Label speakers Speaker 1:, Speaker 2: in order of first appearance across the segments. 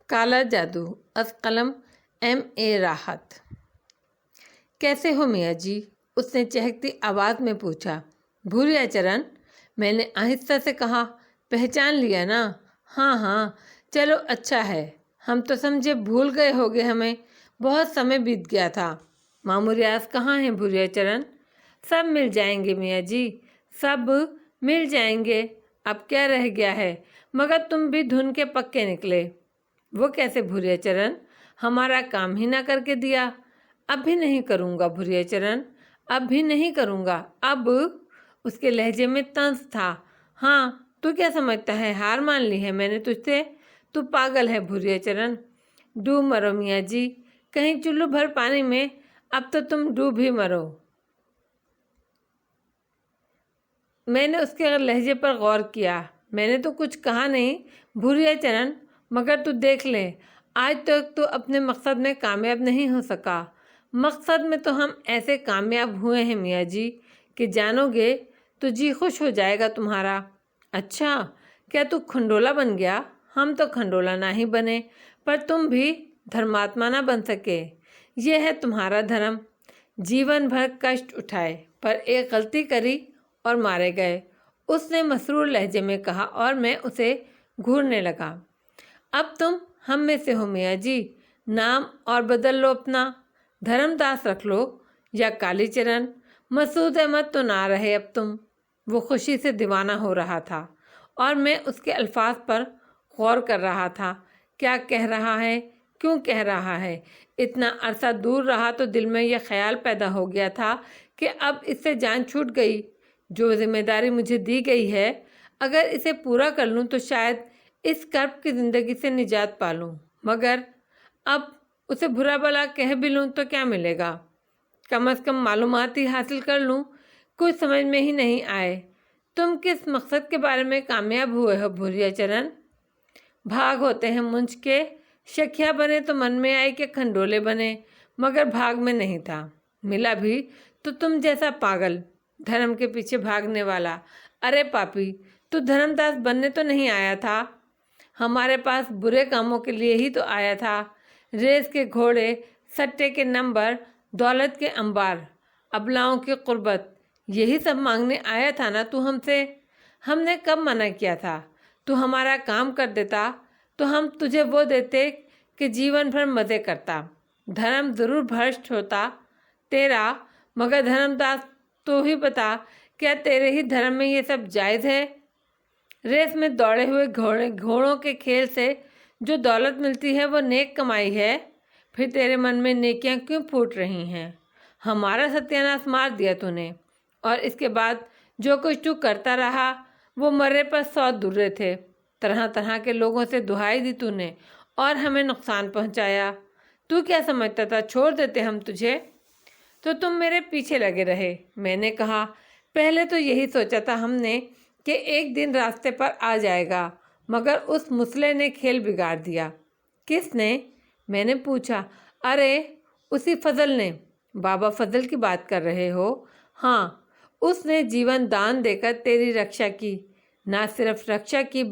Speaker 1: کالا جادو از قلم M.A. راحت۔ کیسے ہو میاں جی؟ اس نے چہکتی آواز میں پوچھا۔ بھوریا چرن، میں نے آہستہ سے کہا۔ پہچان لیا نا؟ ہاں ہاں، چلو اچھا ہے، ہم تو سمجھے بھول گئے ہوگے، ہمیں بہت سمے بیت گیا تھا۔ ماموں ریاض کہاں ہیں بھوریا چرن؟ سب مل جائیں گے میاں جی، سب مل جائیں گے، اب کیا رہ گیا ہے؟ مگر تم بھی دھن کے پکے نکلے۔ وہ کیسے بھوریا چرن؟ ہمارا کام ہی نہ کر کے دیا۔ اب بھی نہیں کروں گا بھوریا چرن، اب بھی نہیں کروں گا، اب۔ اس کے لہجے میں طنز تھا۔ ہاں، تو کیا سمجھتا ہے ہار مان لی ہے میں نے تجھ سے؟ تو پاگل ہے بھوریا چرن، ڈوب مرو میاں جی، کہیں چلو بھر پانی میں، اب تو تم ڈوب ہی مرو۔ میں نے اس کے لہجے پر غور کیا۔ میں نے تو کچھ کہا نہیں بھوریا چرن، مگر تو دیکھ لے، آج تک تو اپنے مقصد میں کامیاب نہیں ہو سکا۔ مقصد میں تو ہم ایسے کامیاب ہوئے ہیں میاں جی کہ جانو گے تو جی خوش ہو جائے گا تمہارا۔ اچھا، کیا تو کھنڈولا بن گیا؟ ہم تو کھنڈولا نہ ہی بنے، پر تم بھی دھرماتما نہ بن سکے۔ یہ ہے تمہارا دھرم، جیون بھر کشٹ اٹھائے، پر ایک غلطی کری اور مارے گئے، اس نے مسرور لہجے میں کہا، اور میں اسے گھورنے لگا۔ اب تم ہم میں سے ہو میاں جی، نام اور بدل لو اپنا، دھرم داس رکھ لو یا کالی چرن، مسعود احمد تو نہ رہے اب تم۔ وہ خوشی سے دیوانہ ہو رہا تھا اور میں اس کے الفاظ پر غور کر رہا تھا۔ کیا کہہ رہا ہے، کیوں کہہ رہا ہے؟ اتنا عرصہ دور رہا تو دل میں یہ خیال پیدا ہو گیا تھا کہ اب اس سے جان چھوٹ گئی۔ جو ذمہ داری مجھے دی گئی ہے، اگر اسے پورا کر لوں تو شاید اس کرب کی زندگی سے نجات پا لوں، مگر اب اسے برا بھلا کہہ بھی لوں تو کیا ملے گا؟ کم از کم معلومات ہی حاصل کر لوں۔ کچھ سمجھ میں ہی نہیں آئے۔ تم کس مقصد کے بارے میں کامیاب ہوئے ہو بھوریا چرن؟ بھاگ ہوتے ہیں منج کے، شکیہ بنے تو من میں آئے کہ کھنڈولے بنے، مگر بھاگ میں نہیں تھا، ملا بھی تو تم جیسا پاگل، دھرم کے پیچھے بھاگنے والا۔ ارے پاپی، تو دھرم داس بننے تو نہیں آیا تھا، ہمارے پاس برے کاموں کے لیے ہی تو آیا تھا۔ ریس کے گھوڑے، سٹے کے نمبر، دولت کے انبار، ابلاؤں کی قربت، یہی سب مانگنے آیا تھا نا تو ہم سے؟ ہم نے کب منع کیا تھا؟ تو ہمارا کام کر دیتا تو ہم تجھے وہ دیتے کہ جیون بھر مزے کرتا۔ دھرم ضرور بھرشٹ ہوتا تیرا، مگر دھرم داس تو ہی بتا، کیا تیرے ہی دھرم میں یہ سب جائز ہے؟ ریس میں دوڑے ہوئے گھوڑوں کے کھیل سے جو دولت ملتی ہے وہ نیک کمائی ہے؟ پھر تیرے من میں نیکیاں کیوں پھوٹ رہی ہیں؟ ہمارا ستیہ ناش مار دیا تو نے، اور اس کے بعد جو کچھ تو کرتا رہا وہ مرے پر 100 درے تھے۔ طرح طرح کے لوگوں سے دہائی دی تو نے اور ہمیں نقصان پہنچایا۔ تو کیا سمجھتا تھا چھوڑ دیتے ہم تجھے؟ تو تم میرے پیچھے لگے رہے۔ میں نے کہا، پہلے تو یہی سوچا تھا ہم نے کہ ایک دن راستے پر آ جائے گا، مگر اس مسئلے نے کھیل بگاڑ دیا۔ کس نے؟ میں نے پوچھا۔ ارے اسی فضل نے۔ بابا فضل کی بات کر رہے ہو؟ ہاں، اس نے جیون دان دے کر تیری رکشا کی، نہ صرف رکشا کی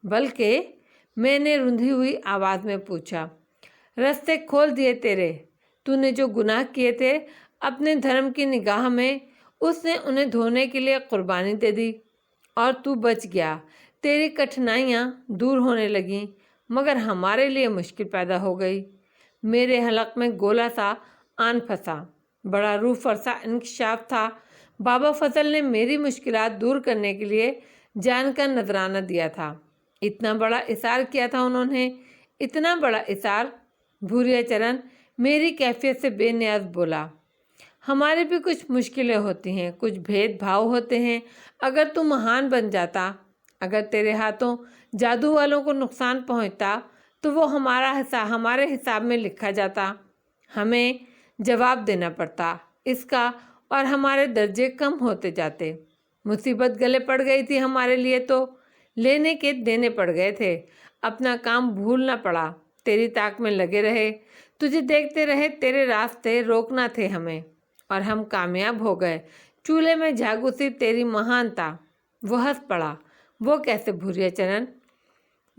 Speaker 1: بلکہ میں نے رندھی ہوئی آواز میں پوچھا، رستے کھول دیے تیرے۔ تو نے جو گناہ کیے تھے اپنے دھرم کی نگاہ میں، اس نے انہیں دھونے کے لیے قربانی دے دی اور تو بچ گیا۔ تیری کٹھنائیاں دور ہونے لگیں، مگر ہمارے لیے مشکل پیدا ہو گئی۔ میرے حلق میں گولا سا آن پھنسا، بڑا روح فرسا انکشاف تھا۔ بابا فضل نے میری مشکلات دور کرنے کے لیے جان کا نذرانہ دیا تھا۔ اتنا بڑا اثار کیا تھا انہوں نے، اتنا بڑا اثار۔ بھوریا چرن میری کیفیت سے بے نیاز بولا۔ ہماری بھی کچھ مشکلیں ہوتی ہیں، کچھ بھید بھاؤ ہوتے ہیں۔ اگر تو مہان بن جاتا، اگر تیرے ہاتھوں جادو والوں کو نقصان پہنچتا تو وہ ہمارے حساب میں لکھا جاتا، ہمیں جواب دینا پڑتا اس کا، اور ہمارے درجے کم ہوتے جاتے۔ مصیبت گلے پڑ گئی تھی ہمارے لیے تو لینے کے دینے پڑ گئے تھے۔ اپنا کام بھولنا پڑا، تیری طاق میں لگے رہے، تجھے دیکھتے رہے، تیرے راستے روکنا تھے ہمیں، اور ہم کامیاب ہو گئے۔ چولہے میں جھاگو سی تیری مہانتا۔ وہ ہنس پڑا۔ وہ کیسے بھوریا چرن؟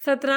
Speaker 1: 17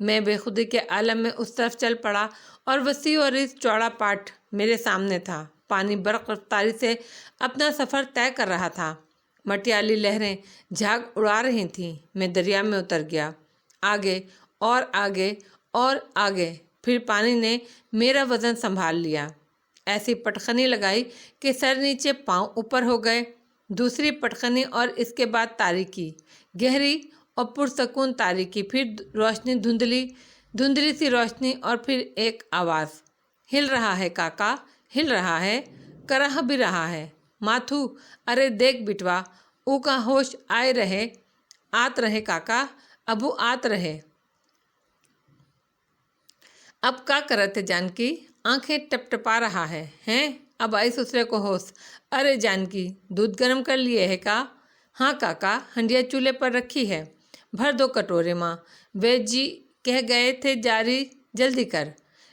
Speaker 1: میں بے خودی کے عالم میں اس طرف چل پڑا اور وسیع اور اس چوڑا پاٹ میرے سامنے تھا۔ پانی برق رفتاری سے اپنا سفر طے کر رہا تھا۔ مٹیالی لہریں جھاگ اڑا رہی تھیں۔ میں دریا میں اتر گیا، آگے اور آگے اور آگے۔ پھر پانی نے میرا وزن سنبھال لیا۔ ایسی پٹخنی لگائی کہ سر نیچے پاؤں اوپر ہو گئے۔ دوسری پٹخنی اور اس کے بعد تاریکی، گہری اور پرسکون تاریکی، پھر روشنی، دھندلی سی روشنی، اور پھر ایک آواز، ہل رہا ہے کاکا، ہل رہا ہے، کرہ بھی رہا ہے۔ ماتھو، ارے دیکھ بٹوا، او کا ہوش آت رہے کاکا، ابو آت رہے۔ اب کا کرت ہے جانکی؟ آنکھیں ٹپ ٹپا رہا ہے، ہیں؟ اب آئی سسرے کو ہوش۔ ارے جانکی، دودھ گرم کر لیے ہے کا؟ ہاں کاکا، ہنڈیا چولہے پر رکھی ہے، بھر دو کٹورے ماں، وید جی کہہ گئے تھے جاری جلدی کر۔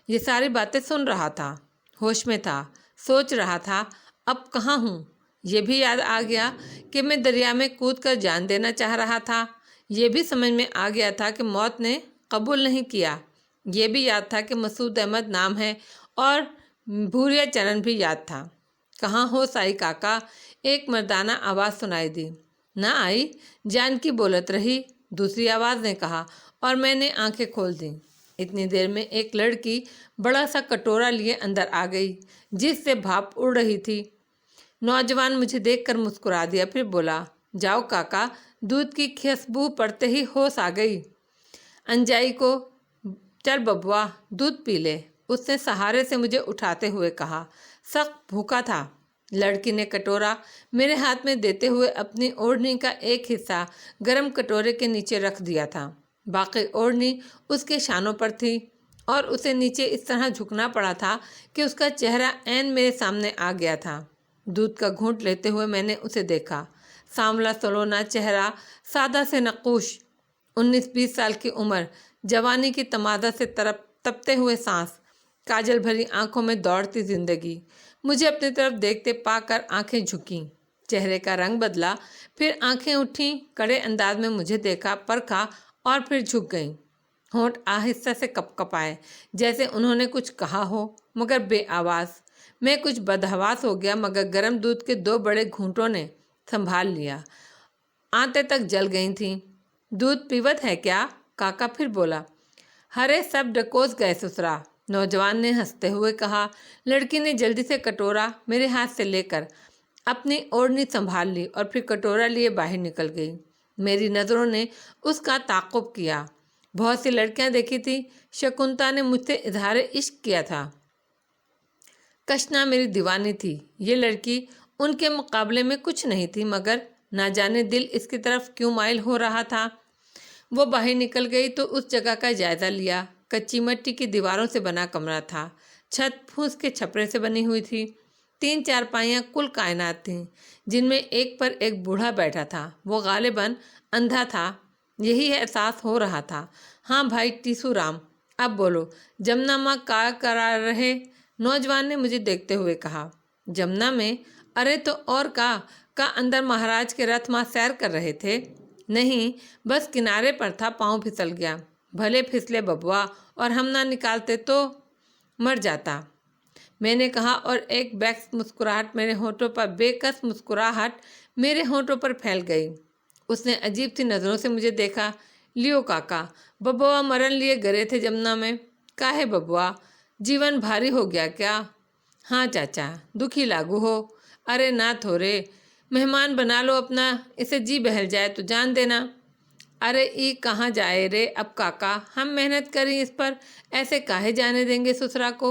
Speaker 1: یہ ساری باتیں سن رہا تھا، ہوش میں تھا، سوچ رہا تھا اب کہاں ہوں۔ یہ بھی یاد آ گیا کہ میں دریا میں کود کر جان دینا چاہ رہا تھا۔ یہ بھی سمجھ میں آ گیا تھا کہ موت نے قبول نہیں کیا۔ یہ بھی یاد تھا کہ مسعود احمد نام ہے، اور بھوریا چرن بھی یاد تھا۔ کہاں ہو سائی کاکا؟ ایک مردانہ آواز سنائی دی۔ نہ آئی، جانکی بولت رہی، دوسری آواز نے کہا، اور میں نے آنکھیں کھول دیں۔ اتنی دیر میں ایک لڑکی بڑا سا کٹورا لیے اندر آ گئی، جس سے بھاپ اڑ رہی تھی۔ نوجوان مجھے دیکھ کر مسکرا دیا، پھر بولا، جاؤ کاکا، دودھ کی خوشبو پڑتے ہی ہوش آ گئی۔ انجائی کو، چل ببوا، دودھ پی لے، اس نے سہارے سے مجھے اٹھاتے ہوئے کہا۔ سخت بھوکا تھا۔ لڑکی نے کٹورا میرے ہاتھ میں دیتے ہوئے اپنی اوڑھنی کا ایک حصہ گرم کٹورے کے نیچے رکھ دیا تھا۔ باقی اوڑھنی اس کے شانوں پر تھی، اور اسے نیچے اس طرح جھکنا پڑا تھا کہ اس کا چہرہ عین میرے سامنے آ گیا تھا۔ دودھ کا گھونٹ لیتے ہوئے میں نے اسے دیکھا۔ سانولا سلونا چہرہ، سادہ سے نقوش، 19-20 سال کی عمر، جوانی کی تمازا سے تپتے ہوئے سانس، کاجل بھری آنکھوں میں دوڑتی زندگی۔ مجھے اپنی طرف دیکھتے پا کر آنکھیں جھکیں، چہرے کا رنگ بدلا، پھر آنکھیں اٹھیں، کڑے انداز میں مجھے دیکھا، پرکھا، اور پھر جھک گئیں۔ ہونٹ آہستہ سے کپ کپائے، جیسے انہوں نے کچھ کہا ہو، مگر بے آواز۔ میں کچھ بدحواس ہو گیا، مگر گرم دودھ کے 2 بڑے گھونٹوں نے سنبھال لیا۔ آنتیں تک جل گئی تھیں۔ دودھ پیوت ہے کیا؟ کاکا پھر بولا۔ ہرے سب ڈکوس گئے سسرا، نوجوان نے ہنستے ہوئے کہا۔ لڑکی نے جلدی سے کٹورا میرے ہاتھ سے لے کر اپنی اوڑھنی سنبھال لی، اور پھر کٹورا لیے باہر نکل گئی۔ میری نظروں نے اس کا تعاقب کیا۔ بہت سی لڑکیاں دیکھی تھی۔ شکنتا نے مجھ سے اظہار عشق کیا تھا۔ کشنا میری دیوانی تھی۔ یہ لڑکی ان کے مقابلے میں کچھ نہیں تھی، مگر نہ جانے دل اس کی طرف کیوں مائل ہو رہا تھا۔ وہ باہر نکل گئی تو اس جگہ کا جائزہ لیا۔ کچی مٹی کی دیواروں سے بنا کمرہ تھا۔ چھت پھوس کے چھپرے سے بنی ہوئی تھی۔ 3 چارپائیاں کل کائنات تھیں، جن میں ایک پر ایک بوڑھا بیٹھا تھا۔ وہ غالباً اندھا تھا، یہی احساس ہو رہا تھا۔ ہاں بھائی ٹیسو رام، اب بولو، جمنا ماں کا کرا رہے؟ نوجوان نے مجھے دیکھتے ہوئے کہا۔ جمنا میں؟ ارے تو اور کا اندر مہاراج کے رتھ ماں سیر کر رہے تھے؟ نہیں، بس کنارے پر تھا، پاؤں پھسل گیا۔ بھلے پھسلے ببوا، اور ہم نہ نکالتے تو مر جاتا، میں نے کہا، اور ایک بے کس مسکراہٹ میرے ہونٹوں پر پھیل گئی۔ اس نے عجیب سی نظروں سے مجھے دیکھا۔ لیو کاکا، ببوا مرن لیے گرے تھے جمنا میں؟ کاہے ببوا، جیون بھاری ہو گیا کیا؟ ہاں چاچا، دکھی لاگو ہو؟ ارے نہ تھورے، مہمان بنا لو اپنا، اسے جی بہل جائے تو جان دینا۔ ارے ای کہاں جائے رے اب کاکا، ہم محنت کریں اس پر، ایسے کاہے جانے دیں گے سسرا کو؟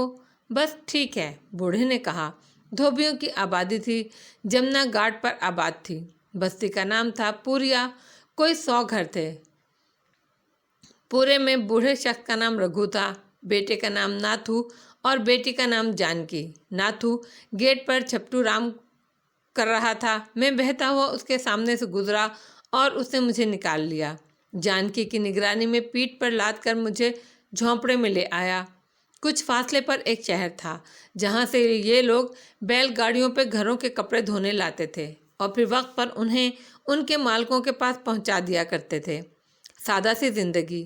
Speaker 1: بس ٹھیک ہے، بوڑھے نے کہا۔ دھوبیوں کی آبادی تھی، جمنا گھاٹ پر آباد تھی۔ بستی کا نام تھا پوریا۔ کوئی 100 گھر تھے۔ پورے میں بوڑھے شخص کا نام رگھو تھا، بیٹے کا نام ناتھو، اور بیٹی کا نام جانکی۔ ناتھو گیٹ پر چھپٹو رام کر رہا تھا۔ میں بہتا ہوا اس کے سامنے سے گزرا، اور اس نے مجھے نکال لیا۔ جانکی کی نگرانی میں پیٹھ پر لاد کر مجھے جھونپڑے میں لے آیا۔ کچھ فاصلے پر ایک شہر تھا، جہاں سے یہ لوگ بیل گاڑیوں پہ گھروں کے کپڑے دھونے لاتے تھے، اور پھر وقت پر انہیں ان کے مالکوں کے پاس پہنچا دیا کرتے تھے۔ سادہ سی زندگی،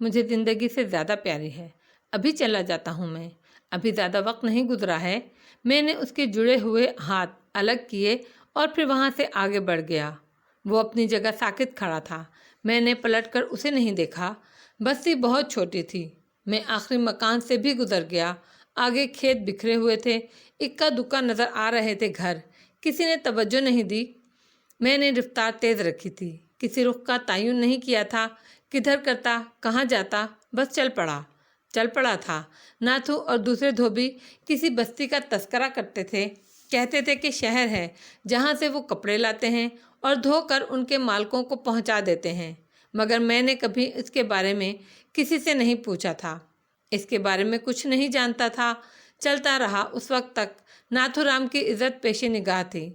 Speaker 1: مجھے زندگی سے زیادہ پیاری ہے، ابھی چلا جاتا ہوں میں، ابھی زیادہ وقت نہیں گزرا ہے۔ میں نے اس کے جڑے ہوئے ہاتھ الگ کیے اور پھر وہاں سے آگے بڑھ گیا۔ وہ اپنی جگہ ساکت کھڑا تھا۔ میں نے پلٹ کر اسے نہیں دیکھا۔ بستی بہت چھوٹی تھی۔ میں آخری مکان سے بھی گزر گیا۔ آگے کھیت بکھرے ہوئے تھے، اکا دکا نظر آ رہے تھے گھر۔ کسی نے توجہ نہیں دی۔ میں نے رفتار تیز رکھی تھی، کسی رخ کا تعین نہیں کیا تھا، کدھر کرتا، کہاں جاتا، بس چل پڑا تھا۔ ناتھو اور دوسرے دھوبی کسی بستی کا تذکرہ کرتے تھے، کہتے تھے کہ شہر ہے جہاں سے وہ کپڑے لاتے ہیں اور دھو کر ان کے مالکوں کو پہنچا دیتے ہیں، مگر میں نے کبھی اس کے بارے میں کسی سے نہیں پوچھا تھا، اس کے بارے میں کچھ نہیں جانتا تھا۔ چلتا رہا۔ اس وقت تک ناتھو رام کی عزت پیش نگاہ تھی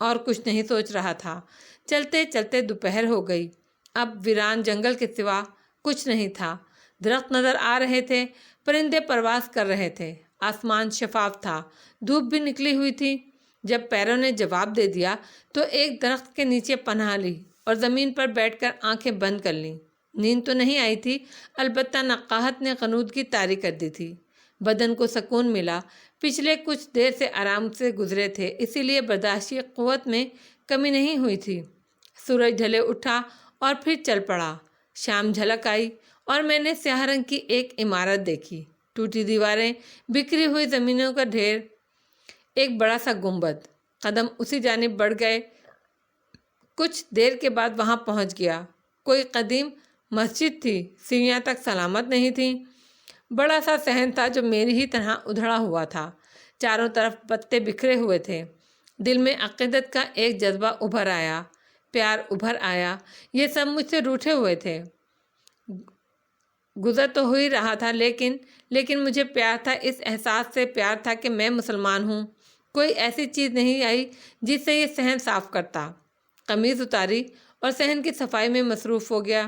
Speaker 1: اور کچھ نہیں سوچ رہا تھا۔ چلتے چلتے دوپہر ہو گئی۔ اب ویران جنگل کے سوا کچھ نہیں تھا۔ درخت نظر آ رہے تھے، پرندے پرواز کر رہے تھے، آسمان شفاف تھا، دھوپ بھی نکلی ہوئی تھی۔ جب پیروں نے جواب دے دیا تو ایک درخت کے نیچے پناہ لی اور زمین پر بیٹھ کر آنکھیں بند کر لیں۔ نیند تو نہیں آئی تھی، البتہ نقاہت نے غنودگی طاری کر دی تھی۔ بدن کو سکون ملا، پچھلے کچھ دیر سے آرام سے گزرے تھے، اسی لیے برداشتی قوت میں کمی نہیں ہوئی تھی۔ سورج ڈھلے اٹھا اور پھر چل پڑا۔ شام جھلک آئی اور میں نے سیاہ رنگ کی ایک عمارت دیکھی، ٹوٹی دیواریں، بکھری ہوئی زمینوں کا ڈھیر، ایک بڑا سا گنبد۔ قدم اسی جانب بڑھ گئے۔ کچھ دیر کے بعد وہاں پہنچ گیا۔ کوئی قدیم مسجد تھی، سیڑھیاں تک سلامت نہیں تھیں۔ بڑا سا صحن تھا جو میری ہی طرح ادھڑا ہوا تھا، چاروں طرف پتے بکھرے ہوئے تھے۔ دل میں عقیدت کا ایک جذبہ ابھر آیا، پیار ابھر آیا۔ یہ سب مجھ سے روٹھے ہوئے تھے۔ گزر تو ہو ہی رہا تھا، لیکن مجھے پیار تھا، اس احساس سے پیار تھا کہ میں مسلمان ہوں۔ کوئی ایسی چیز نہیں آئی جس سے یہ صحن صاف کرتا۔ قمیض اتاری اور صحن کی صفائی میں مصروف ہو گیا۔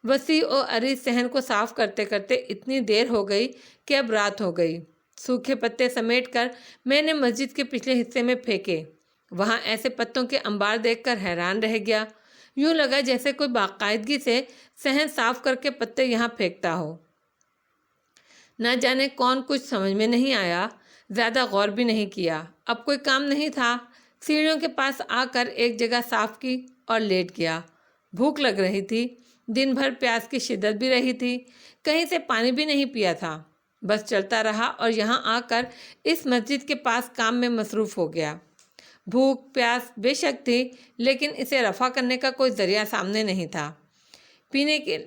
Speaker 1: وسیع و عریض صحن کو صاف کرتے کرتے اتنی دیر ہو گئی کہ اب رات ہو گئی۔ سوکھے پتے سمیٹ کر میں نے مسجد کے پچھلے حصے میں پھینکے۔ وہاں ایسے پتوں کے انبار دیکھ کر حیران رہ گیا۔ یوں لگا جیسے کوئی باقاعدگی سے صحن صاف کر کے پتے یہاں پھینکتا ہو۔ نہ جانے کون، کچھ سمجھ میں نہیں آیا، زیادہ غور بھی نہیں کیا۔ اب کوئی کام نہیں تھا۔ سیڑھیوں کے پاس آ کر ایک جگہ صاف کی اور لیٹ گیا۔ بھوک لگ رہی تھی، دن بھر پیاس کی شدت بھی رہی تھی، کہیں سے پانی بھی نہیں پیا تھا۔ بس چلتا رہا اور یہاں آ کر اس مسجد کے پاس کام میں مصروف ہو گیا۔ بھوک پیاس بے شک تھی، لیکن اسے رفع کرنے کا کوئی ذریعہ سامنے نہیں تھا۔ پینے کے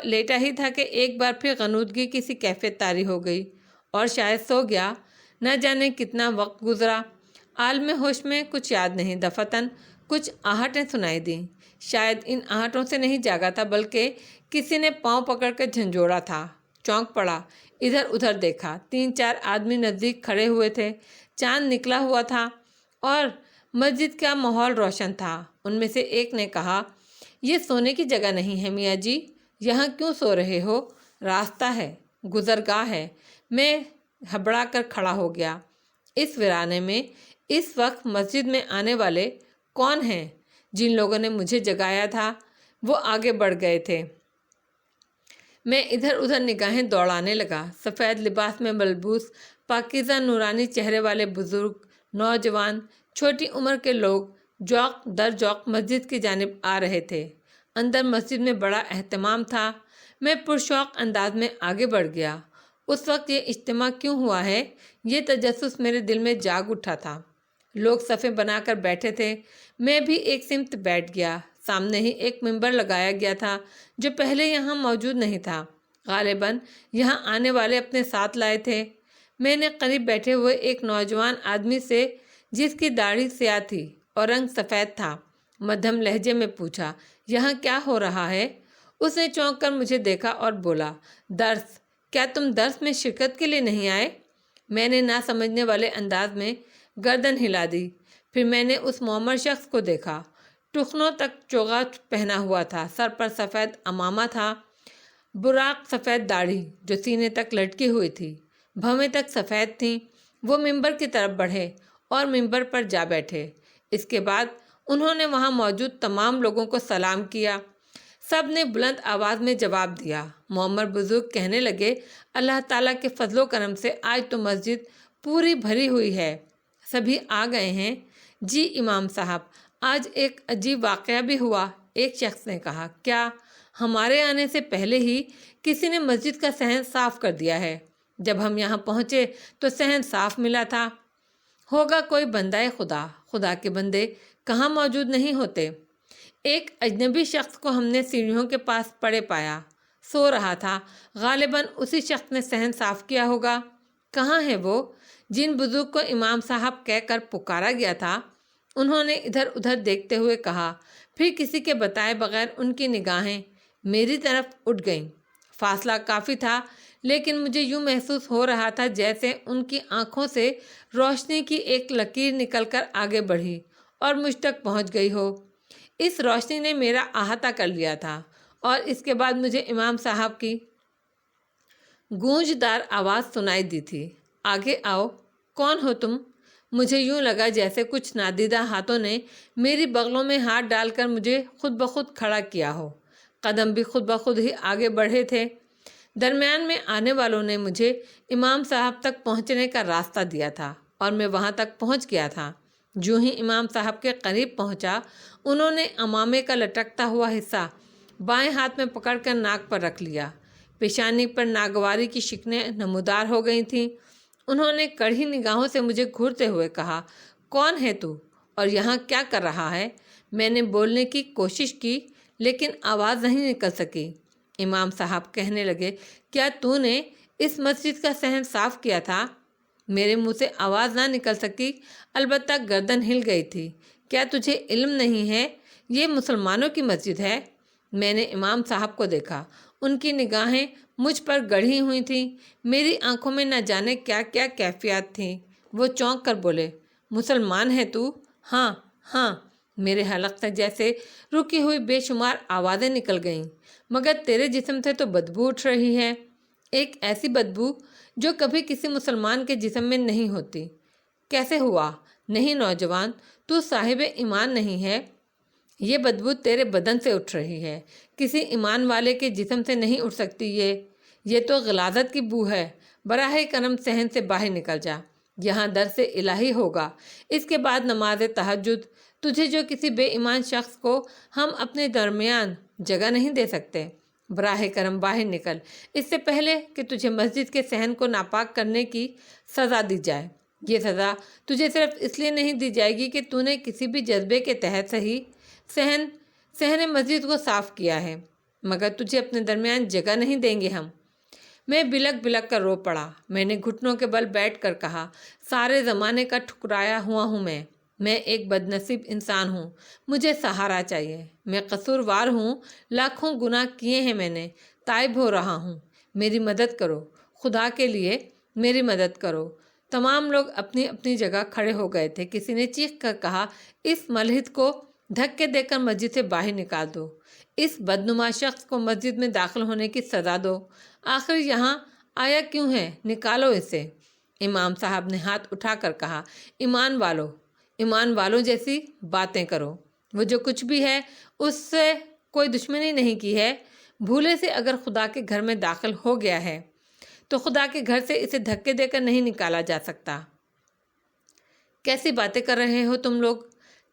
Speaker 1: لیٹا ہی تھا کہ ایک بار پھر غنودگی کی سی کیفیت طاری ہو گئی اور شاید سو گیا۔ نہ جانے کتنا وقت گزرا۔ عالم ہوش میں کچھ یاد نہیں۔ دفعتاً کچھ آہٹیں سنائی دیں۔ شاید ان آہٹوں سے نہیں جاگا تھا، بلکہ کسی نے پاؤں پکڑ کر جھنجھوڑا تھا۔ چونک پڑا، ادھر ادھر دیکھا، 3-4 آدمی نزدیک کھڑے ہوئے تھے۔ چاند نکلا ہوا تھا اور مسجد کا ماحول روشن تھا۔ ان میں سے ایک نے کہا، یہ سونے کی جگہ نہیں ہے میاں جی، یہاں کیوں سو رہے ہو؟ راستہ ہے، گزرگاہ ہے۔ میں ہبڑا کر کھڑا ہو گیا۔ اس ویرانے میں اس وقت مسجد میں آنے والے کون ہیں؟ جن لوگوں نے مجھے جگایا تھا وہ آگے بڑھ گئے تھے۔ میں ادھر ادھر نگاہیں دوڑانے لگا۔ سفید لباس میں ملبوس، پاکیزہ نورانی چہرے والے بزرگ، نوجوان، چھوٹی عمر کے لوگ جوق در جوق مسجد کی جانب آ رہے تھے۔ اندر مسجد میں بڑا اہتمام تھا۔ میں پرشوق انداز میں آگے بڑھ گیا۔ اس وقت یہ اجتماع کیوں ہوا ہے، یہ تجسس میرے دل میں جاگ اٹھا تھا۔ لوگ صفیں بنا کر بیٹھے تھے، میں بھی ایک سمت بیٹھ گیا۔ سامنے ہی ایک منبر لگایا گیا تھا جو پہلے یہاں موجود نہیں تھا۔ غالباً یہاں آنے والے اپنے ساتھ لائے تھے۔ میں نے قریب بیٹھے ہوئے ایک نوجوان آدمی سے، جس کی داڑھی سیاہ تھی اور رنگ سفید تھا، مدھم لہجے میں پوچھا، یہاں کیا ہو رہا ہے؟ اس نے چونک کر مجھے دیکھا اور بولا، درس۔ کیا تم درس میں شرکت کے لیے نہیں آئے؟ میں نے نہ سمجھنے والے انداز میں گردن ہلا دی۔ پھر میں نے اس معمر شخص کو دیکھا۔ ٹخنوں تک چوغا پہنا ہوا تھا، سر پر سفید عمامہ تھا، براق سفید داڑھی جو سینے تک لٹکی ہوئی تھی، بھویں تک سفید تھیں۔ وہ منبر کی طرف بڑھے اور منبر پر جا بیٹھے۔ اس کے بعد انہوں نے وہاں موجود تمام لوگوں کو سلام کیا۔ سب نے بلند آواز میں جواب دیا۔ معمر بزرگ کہنے لگے، اللہ تعالیٰ کے فضل و کرم سے آج تو مسجد پوری بھری ہوئی ہے، سبھی آ گئے ہیں۔ جی امام صاحب، آج ایک عجیب واقعہ بھی ہوا، ایک شخص نے کہا۔ کیا؟ ہمارے آنے سے پہلے ہی کسی نے مسجد کا صحن صاف کر دیا ہے۔ جب ہم یہاں پہنچے تو صحن صاف ملا تھا۔ ہوگا کوئی بندہ خدا، خدا کے بندے کہاں موجود نہیں ہوتے۔ ایک اجنبی شخص کو ہم نے سیڑھیوں کے پاس پڑے پایا، سو رہا تھا، غالباً اسی شخص نے صحن صاف کیا ہوگا۔ کہاں ہے وہ؟ جن بزرگ کو امام صاحب کہہ کر پکارا گیا تھا، انہوں نے ادھر ادھر دیکھتے ہوئے کہا۔ پھر کسی کے بتائے بغیر ان کی نگاہیں میری طرف اٹھ گئیں۔ فاصلہ کافی تھا، لیکن مجھے یوں محسوس ہو رہا تھا جیسے ان کی آنکھوں سے روشنی کی ایک لکیر نکل کر آگے بڑھی اور مجھ تک پہنچ گئی ہو۔ اس روشنی نے میرا احاطہ کر لیا تھا، اور اس کے بعد مجھے امام صاحب کی گونجدار آواز سنائی دی تھی، آگے آؤ۔ کون ہو تم؟ مجھے یوں لگا جیسے کچھ نادیدہ ہاتھوں نے میری بغلوں میں ہاتھ ڈال کر مجھے خود بخود کھڑا کیا ہو۔ قدم بھی خود بخود ہی آگے بڑھے تھے۔ درمیان میں آنے والوں نے مجھے امام صاحب تک پہنچنے کا راستہ دیا تھا، اور میں وہاں تک پہنچ گیا تھا۔ جو ہی امام صاحب کے قریب پہنچا، انہوں نے عمامے کا لٹکتا ہوا حصہ بائیں ہاتھ میں پکڑ کر ناک پر رکھ لیا۔ پیشانی پر ناگواری کی شکنیں نمودار ہو گئی تھیں۔ انہوں نے کڑھی نگاہوں سے مجھے گھورتے ہوئے کہا، کون ہے تو اور یہاں کیا کر رہا ہے؟ میں نے بولنے کی کوشش کی، لیکن آواز نہیں نکل سکی۔ امام صاحب کہنے لگے، کیا تو نے اس مسجد کا صحن صاف کیا تھا؟ میرے منہ سے آواز نہ نکل سکی، البتہ گردن ہل گئی تھی۔ کیا تجھے علم نہیں ہے یہ مسلمانوں کی مسجد ہے؟ میں نے امام صاحب کو دیکھا، ان کی نگاہیں مجھ پر گڑھی ہوئی تھیں۔ میری آنکھوں میں نہ جانے کیا کیا کیفیات تھیں۔ وہ چونک کر بولے، مسلمان ہے تو؟ ہاں ہاں۔ میرے حلق سے جیسے رکی ہوئی بے شمار آوازیں نکل گئیں۔ مگر تیرے جسم سے تو بدبو اٹھ رہی ہے، ایک ایسی بدبو جو کبھی کسی مسلمان کے جسم میں نہیں ہوتی۔ کیسے ہوا؟ نہیں نوجوان، تو صاحب ایمان نہیں ہے۔ یہ بدبو تیرے بدن سے اٹھ رہی ہے، کسی ایمان والے کے جسم سے نہیں اٹھ سکتی۔ یہ تو غلاظت کی بو ہے۔ براہ کرم صحن سے باہر نکل جا، یہاں درس الہی ہوگا، اس کے بعد نماز تہجد۔ تجھے جو کسی بے ایمان شخص کو ہم اپنے درمیان جگہ نہیں دے سکتے۔ براہ کرم باہر نکل، اس سے پہلے کہ تجھے مسجد کے صحن کو ناپاک کرنے کی سزا دی جائے۔ یہ سزا تجھے صرف اس لیے نہیں دی جائے گی کہ تو نے کسی بھی جذبے کے تحت صحیح صحن مسجد کو صاف کیا ہے، مگر تجھے اپنے درمیان جگہ نہیں دیں گے ہم۔ میں بلک بلک کر رو پڑا۔ میں نے گھٹنوں کے بل بیٹھ کر کہا، سارے زمانے کا ٹھکرایا ہوا ہوں میں ایک بد نصیب انسان ہوں، مجھے سہارا چاہیے۔ میں قصوروار ہوں، لاکھوں گناہ کیے ہیں میں نے، تائب ہو رہا ہوں، میری مدد کرو، خدا کے لیے میری مدد کرو۔ تمام لوگ اپنی اپنی جگہ کھڑے ہو گئے تھے۔ کسی نے چیخ کر کہا، اس ملحد کو دھکے دے کر مسجد سے باہر نکال دو، اس بدنما شخص کو مسجد میں داخل ہونے کی سزا دو، آخر یہاں آیا کیوں ہے، نکالو اسے۔ امام صاحب نے ہاتھ اٹھا کر کہا، ایمان والوں جیسی باتیں کرو، وہ جو کچھ بھی ہے اس سے کوئی دشمنی نہیں کی ہے۔ بھولے سے اگر خدا کے گھر میں داخل ہو گیا ہے تو خدا کے گھر سے اسے دھکے دے کر نہیں نکالا جا سکتا۔ کیسی باتیں کر رہے ہو تم لوگ؟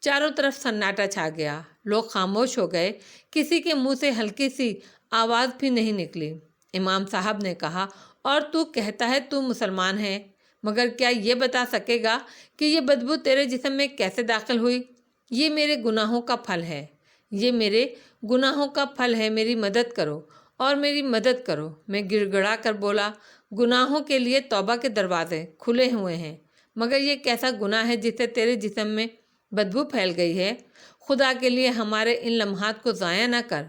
Speaker 1: چاروں طرف سناٹا چھا گیا، لوگ خاموش ہو گئے، کسی کے منہ سے ہلکی سی آواز بھی نہیں نکلی۔ امام صاحب نے کہا، اور تو کہتا ہے تو مسلمان ہے، مگر کیا یہ بتا سکے گا کہ یہ بدبو تیرے جسم میں کیسے داخل ہوئی؟ یہ میرے گناہوں کا پھل ہے، یہ میرے گناہوں کا پھل ہے، میری مدد کرو اور میری مدد کرو۔ میں گڑ گڑا کر بولا، گناہوں کے لیے توبہ کے دروازے کھلے ہوئے ہیں، مگر یہ کیسا گناہ ہے جس سے تیرے جسم میں بدبو پھیل گئی ہے؟ خدا کے لیے ہمارے ان لمحات کو ضائع نہ کر۔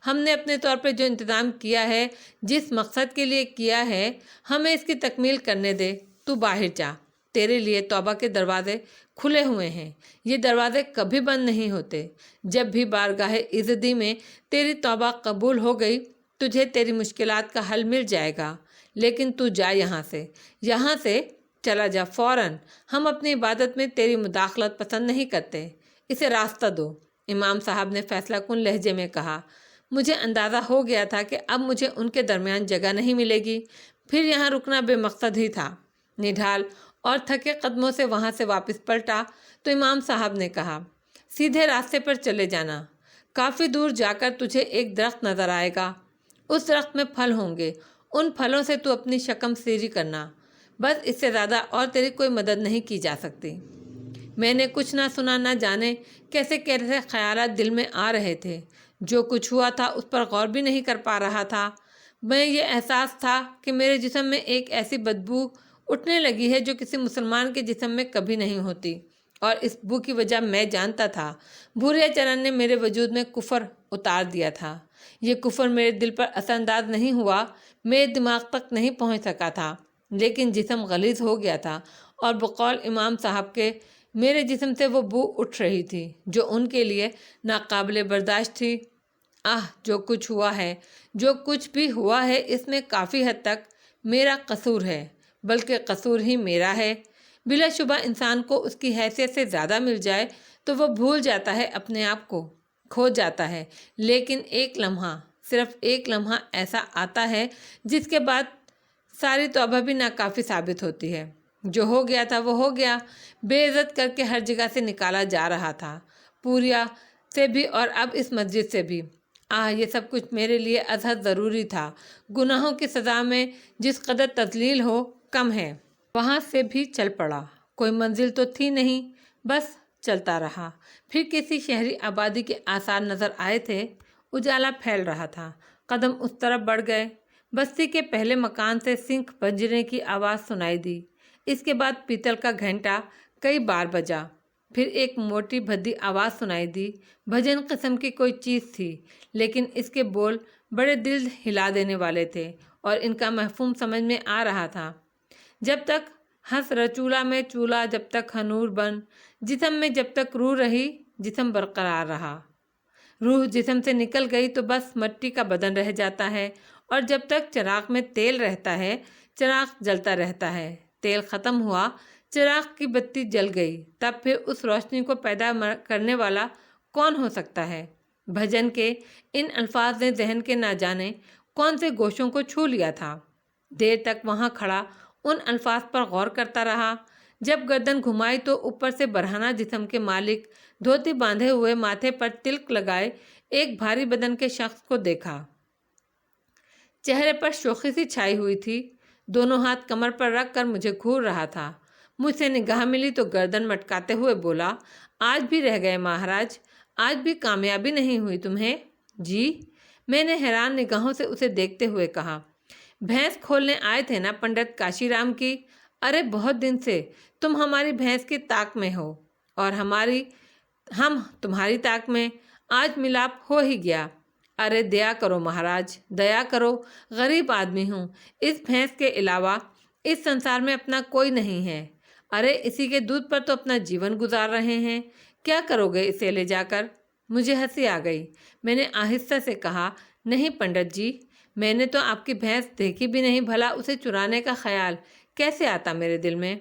Speaker 1: ہم نے اپنے طور پر جو انتظام کیا ہے، جس مقصد کے لیے کیا ہے، ہمیں اس کی تکمیل کرنے دے۔ تو باہر جا، تیرے لیے توبہ کے دروازے کھلے ہوئے ہیں، یہ دروازے کبھی بند نہیں ہوتے۔ جب بھی بارگاہ عزتی میں تیری توبہ قبول ہو گئی، تجھے تیری مشکلات کا حل مل جائے گا، لیکن تو جا یہاں سے چلا جا فوراً۔ ہم اپنی عبادت میں تیری مداخلت پسند نہیں کرتے، اسے راستہ دو۔ امام صاحب نے فیصلہ کن لہجے میں کہا، مجھے اندازہ ہو گیا تھا کہ اب مجھے ان کے درمیان جگہ نہیں ملے گی، پھر یہاں رکنا بے مقصد ہی تھا۔ نڈھال اور تھکے قدموں سے وہاں سے واپس پلٹا تو امام صاحب نے کہا، سیدھے راستے پر چلے جانا، کافی دور جا کر تجھے ایک درخت نظر آئے گا، اس درخت میں پھل ہوں گے، ان پھلوں سے تو اپنی شکم سیری کرنا، بس اس سے زیادہ اور تیری کوئی مدد نہیں کی جا سکتی۔ میں نے کچھ نہ سنا، نہ جانے کیسے کیسے خیالات دل میں آ رہے تھے، جو کچھ ہوا تھا اس پر غور بھی نہیں کر پا رہا تھا۔ میں یہ احساس تھا کہ میرے جسم میں ایک ایسی بدبو اٹھنے لگی ہے جو کسی مسلمان کے جسم میں کبھی نہیں ہوتی، اور اس بو کی وجہ میں جانتا تھا۔ بھوریا چرن نے میرے وجود میں کفر اتار دیا تھا۔ یہ کفر میرے دل پر اثر انداز نہیں ہوا، میرے دماغ تک نہیں پہنچ سکا تھا، لیکن جسم غلیظ ہو گیا تھا، اور بقول امام صاحب کے میرے جسم سے وہ بو اٹھ رہی تھی جو ان کے لیے ناقابل برداشت تھی۔ جو کچھ ہوا ہے، جو کچھ بھی ہوا ہے، اس میں کافی حد تک میرا قصور ہے، بلکہ قصور ہی میرا ہے۔ بلا شبہ انسان کو اس کی حیثیت سے زیادہ مل جائے تو وہ بھول جاتا ہے اپنے آپ کو، کھو جاتا ہے، لیکن ایک لمحہ، صرف ایک لمحہ ایسا آتا ہے جس کے بعد ساری توبہ بھی ناکافی ثابت ہوتی ہے۔ جو ہو گیا تھا وہ ہو گیا، بے عزت کر کے ہر جگہ سے نکالا جا رہا تھا، پوریا سے بھی اور اب اس مسجد سے بھی۔ یہ سب کچھ میرے لیے ازحد ضروری تھا۔ گناہوں کی سزا میں جس قدر تذلیل ہو کم ہے۔ وہاں سے بھی چل پڑا، کوئی منزل تو تھی نہیں، بس چلتا رہا۔ پھر کسی شہری آبادی کے آثار نظر آئے تھے، اجالا پھیل رہا تھا، قدم اس طرف بڑھ گئے۔ بستی کے پہلے مکان سے سنکھ بجنے کی آواز سنائی دی، اس کے بعد پیتل کا گھنٹا کئی بار بجا، پھر ایک موٹی بھدی آواز سنائی دی، بھجن قسم کی کوئی چیز تھی، لیکن اس کے بول بڑے دل ہلا دینے والے تھے، اور ان کا مفہوم سمجھ میں آ رہا تھا۔ جب تک ہنس رچولہ میں چولہا، جب تک ہنور بن جسم میں، جب تک روح رہی جسم برقرار رہا۔ روح جسم سے نکل گئی تو بس مٹی کا بدن رہ جاتا ہے، اور جب تک چراغ میں تیل رہتا ہے چراغ جلتا رہتا ہے۔ تیل ختم ہوا، چراغ کی بتی جل گئی، تب پھر اس روشنی کو پیدا کرنے والا کون ہو سکتا ہے؟ بھجن کے ان الفاظ نے ذہن کے نہ جانے کون سے گوشوں کو چھو لیا تھا۔ دیر تک وہاں کھڑا ان الفاظ پر غور کرتا رہا۔ جب گردن گھمائی تو اوپر سے برہنہ جسم کے مالک، دھوتی باندھے ہوئے، ماتھے پر تلک لگائے ایک بھاری بدن کے شخص کو دیکھا۔ چہرے پر شوخی سی چھائی ہوئی تھی، دونوں ہاتھ کمر پر رکھ کر مجھے گھور رہا تھا۔ مجھ سے نگاہ ملی تو گردن مٹکاتے ہوئے بولا، آج بھی رہ گئے مہاراج، آج بھی کامیابی نہیں ہوئی تمہیں؟ جی، میں نے حیران نگاہوں سے اسے دیکھتے ہوئے کہا۔ بھینس کھولنے آئے تھے نا پنڈت کاشی رام کی؟ ارے بہت دن سے تم ہماری بھینس کی طاق میں ہو، اور ہم تمہاری طاق میں، آج ملاپ ہو ہی گیا۔ ارے دیا کرو مہاراج، دیا کرو، غریب آدمی ہوں، اس بھینس کے علاوہ اس سنسار میں اپنا کوئی نہیں ہے۔ ارے اسی کے دودھ پر تو اپنا جیون گزار رہے ہیں، کیا کرو گے اسے لے جا کر؟ مجھے ہنسی آ گئی۔ میں نے آہستہ سے کہا، نہیں پنڈت جی، میں نے تو آپ کی بھینس دیکھی بھی نہیں، بھلا اسے چرانے کا خیال کیسے آتا میرے دل میں؟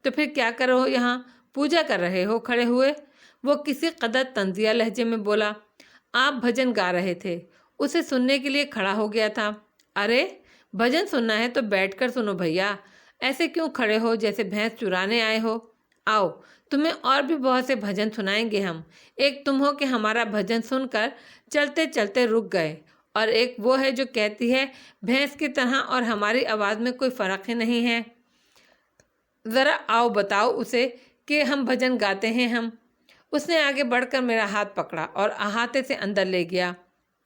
Speaker 1: تو پھر کیا کر رہے ہو یہاں، پوجا کر رہے ہو کھڑے ہوئے؟ وہ کسی قدر طنزیہ لہجے میں بولا۔ آپ بھجن گا رہے تھے، اسے سننے کے لیے کھڑا ہو گیا تھا۔ ارے بھجن سننا ہے تو بیٹھ کر سنو بھیا، ایسے کیوں کھڑے ہو جیسے بھینس چرانے آئے ہو؟ آؤ تمہیں اور بھی بہت سے بھجن سنائیں گے ہم۔ ایک تم ہو کہ ہمارا بھجن سن کر چلتے چلتے رک گئے، اور ایک وہ ہے جو کہتی ہے بھینس کی طرح، اور ہماری آواز میں کوئی فرق ہی نہیں ہے۔ ذرا آؤ بتاؤ اسے کہ ہم بھجن گاتے ہیں ہم۔ اس نے آگے بڑھ کر میرا ہاتھ پکڑا اور احاطے سے اندر لے گیا۔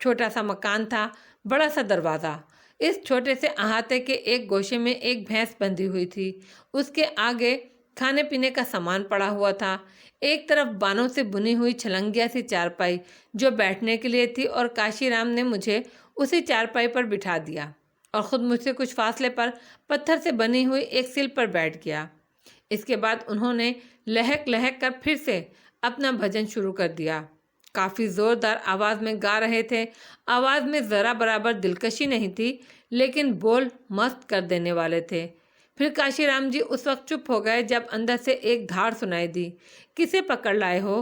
Speaker 1: چھوٹا سا مکان تھا، بڑا سا دروازہ۔ اس چھوٹے سے احاطے کے ایک گوشے میں ایک بھینس بندھی ہوئی تھی، اس کے آگے کھانے پینے کا سامان پڑا ہوا تھا۔ ایک طرف بانوں سے بنی ہوئی چھلنگیا سی چارپائی جو بیٹھنے کے لیے تھی، اور کاشی رام نے مجھے اسی چارپائی پر بٹھا دیا اور خود مجھ سے کچھ فاصلے پر پتھر سے بنی ہوئی ایک سل پر بیٹھ گیا۔ اس کے بعد انہوں نے لہک لہک کر پھر سے اپنا بھجن شروع کر دیا۔ کافی زوردار آواز میں گا رہے تھے، آواز میں ذرا برابر دلکشی نہیں تھی، لیکن بول مست کر دینے والے تھے۔ پھر کاشی رام جی اس وقت چپ ہو گئے جب اندر سے ایک دھاڑ سنائی دی، کسے پکڑ لائے ہو؟